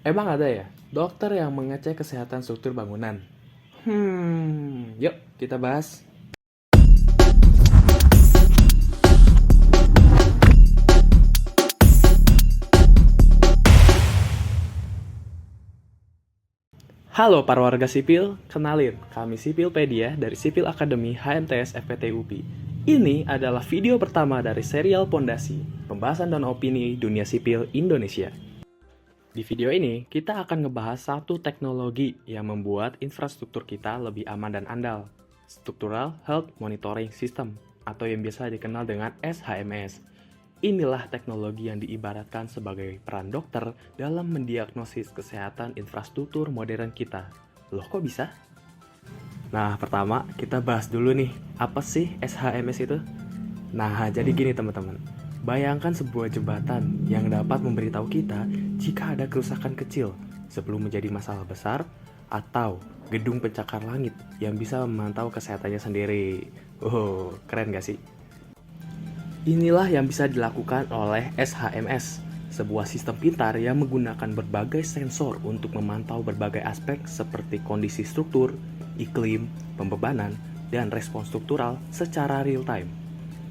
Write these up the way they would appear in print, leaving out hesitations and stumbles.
Emang ada ya, dokter yang mengecek kesehatan struktur bangunan? Yuk kita bahas. Halo para warga sipil, kenalin, kami Sipilpedia dari Sipil Academy HMTS FPT UPI. Ini adalah video pertama dari serial Pondasi, pembahasan dan opini dunia sipil Indonesia. Di video ini, kita akan ngebahas satu teknologi yang membuat infrastruktur kita lebih aman dan andal. Structural Health Monitoring System, atau yang biasa dikenal dengan SHMS. Inilah teknologi yang diibaratkan sebagai peran dokter dalam mendiagnosis kesehatan infrastruktur modern kita. Loh kok bisa? Nah, pertama kita bahas dulu nih, apa sih SHMS itu? Nah, jadi gini teman-teman. Bayangkan sebuah jembatan yang dapat memberitahu kita jika ada kerusakan kecil sebelum menjadi masalah besar, atau gedung pencakar langit yang bisa memantau kesehatannya sendiri. Oh, keren gak sih? Inilah yang bisa dilakukan oleh SHMS, sebuah sistem pintar yang menggunakan berbagai sensor untuk memantau berbagai aspek seperti kondisi struktur, iklim, pembebanan, dan respons struktural secara real time,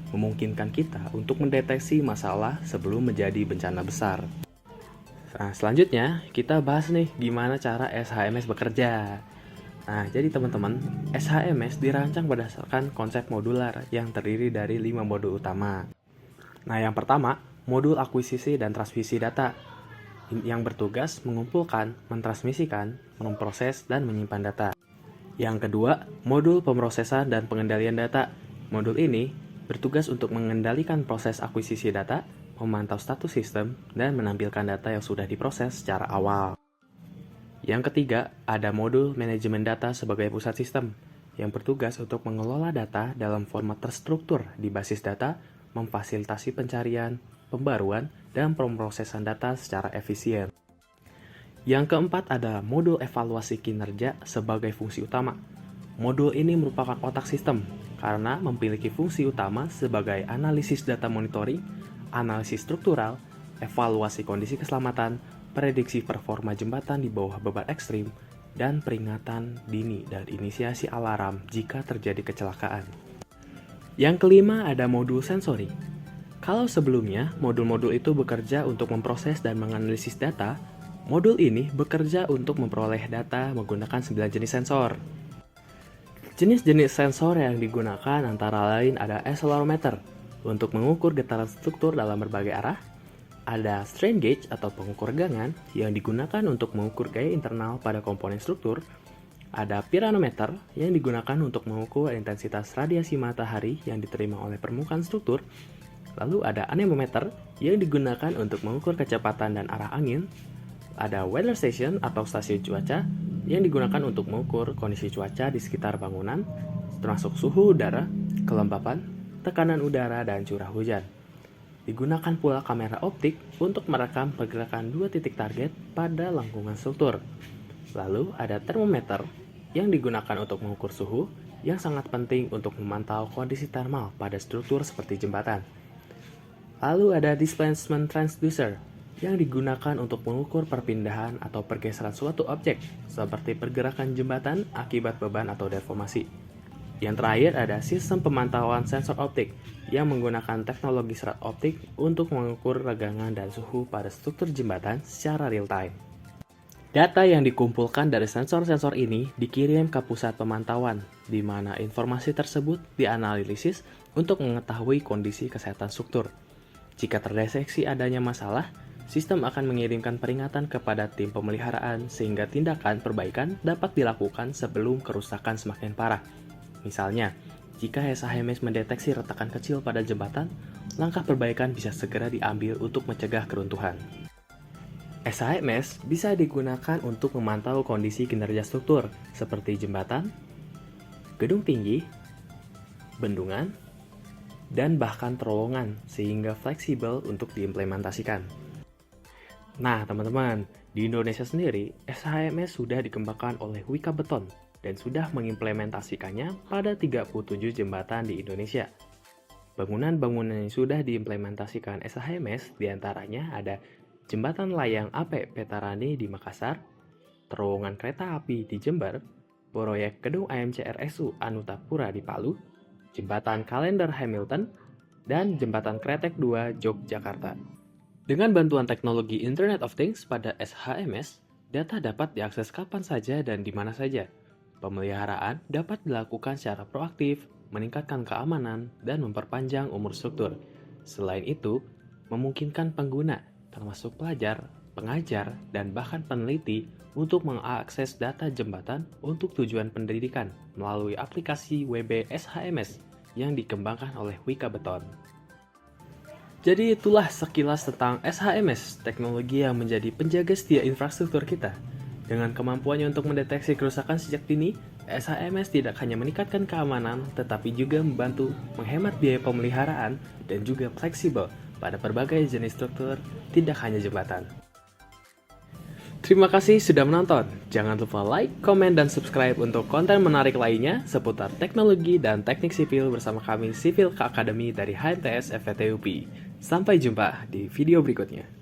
memungkinkan kita untuk mendeteksi masalah sebelum menjadi bencana besar. Nah, selanjutnya kita bahas nih gimana cara SHMS bekerja. Nah, jadi teman-teman, SHMS dirancang berdasarkan konsep modular yang terdiri dari 5 modul utama. Nah, yang pertama, modul akuisisi dan transmisi data yang bertugas mengumpulkan, mentransmisikan, memproses, dan menyimpan data. Yang kedua, modul pemrosesan dan pengendalian data. Modul ini bertugas untuk mengendalikan proses akuisisi data, memantau status sistem, dan menampilkan data yang sudah diproses secara awal. Yang ketiga, ada modul manajemen data sebagai pusat sistem, yang bertugas untuk mengelola data dalam format terstruktur di basis data, memfasilitasi pencarian, pembaruan, dan pemrosesan data secara efisien. Yang keempat ada modul evaluasi kinerja sebagai fungsi utama. Modul ini merupakan otak sistem, karena memiliki fungsi utama sebagai analisis data monitoring, analisis struktural, evaluasi kondisi keselamatan, prediksi performa jembatan di bawah beban ekstrim, dan peringatan dini dan inisiasi alarm jika terjadi kecelakaan. Yang kelima ada modul sensori. Kalau sebelumnya modul-modul itu bekerja untuk memproses dan menganalisis data, modul ini bekerja untuk memperoleh data menggunakan 9 jenis sensor. Jenis-jenis sensor yang digunakan antara lain ada accelerometer untuk mengukur getaran struktur dalam berbagai arah, ada strain gauge atau pengukur gangan yang digunakan untuk mengukur gaya internal pada komponen struktur, ada pyranometer yang digunakan untuk mengukur intensitas radiasi matahari yang diterima oleh permukaan struktur, lalu ada anemometer yang digunakan untuk mengukur kecepatan dan arah angin, ada weather station atau stasiun cuaca yang digunakan untuk mengukur kondisi cuaca di sekitar bangunan, termasuk suhu udara, kelembapan, tekanan udara, dan curah hujan. Digunakan pula kamera optik untuk merekam pergerakan 2 titik target pada lengkungan struktur. Lalu ada termometer yang digunakan untuk mengukur suhu yang sangat penting untuk memantau kondisi termal pada struktur seperti jembatan. Lalu ada displacement transducer yang digunakan untuk mengukur perpindahan atau pergeseran suatu objek seperti pergerakan jembatan akibat beban atau deformasi. Yang terakhir ada sistem pemantauan sensor optik yang menggunakan teknologi serat optik untuk mengukur regangan dan suhu pada struktur jembatan secara real time. Data yang dikumpulkan dari sensor-sensor ini dikirim ke pusat pemantauan, di mana informasi tersebut dianalisis untuk mengetahui kondisi kesehatan struktur. Jika terdeteksi adanya masalah, sistem akan mengirimkan peringatan kepada tim pemeliharaan sehingga tindakan perbaikan dapat dilakukan sebelum kerusakan semakin parah. Misalnya, jika SHMS mendeteksi retakan kecil pada jembatan, langkah perbaikan bisa segera diambil untuk mencegah keruntuhan. SHMS bisa digunakan untuk memantau kondisi kinerja struktur seperti jembatan, gedung tinggi, bendungan, dan bahkan terowongan sehingga fleksibel untuk diimplementasikan. Nah teman-teman, di Indonesia sendiri, SHMS sudah dikembangkan oleh Wika Beton dan sudah mengimplementasikannya pada 37 jembatan di Indonesia. Bangunan-bangunan yang sudah diimplementasikan SHMS diantaranya ada jembatan layang AP Petarani di Makassar, terowongan kereta api di Jember, proyek gedung AMC RSU Anutapura di Palu, jembatan Kalender Hamilton, dan jembatan Kretek 2 Yogyakarta. Dengan bantuan teknologi Internet of Things pada SHMS, data dapat diakses kapan saja dan di mana saja. Pemeliharaan dapat dilakukan secara proaktif, meningkatkan keamanan, dan memperpanjang umur struktur. Selain itu, memungkinkan pengguna, termasuk pelajar, pengajar, dan bahkan peneliti untuk mengakses data jembatan untuk tujuan pendidikan melalui aplikasi WB SHMS yang dikembangkan oleh Wika Beton. Jadi itulah sekilas tentang SHMS, teknologi yang menjadi penjaga setia infrastruktur kita. Dengan kemampuannya untuk mendeteksi kerusakan sejak dini, SHMS tidak hanya meningkatkan keamanan, tetapi juga membantu menghemat biaya pemeliharaan dan juga fleksibel pada berbagai jenis struktur, tidak hanya jembatan. Terima kasih sudah menonton. Jangan lupa like, komen, dan subscribe untuk konten menarik lainnya seputar teknologi dan teknik sipil bersama kami Sipil Academy dari HMTS FPTUP. Sampai jumpa di video berikutnya.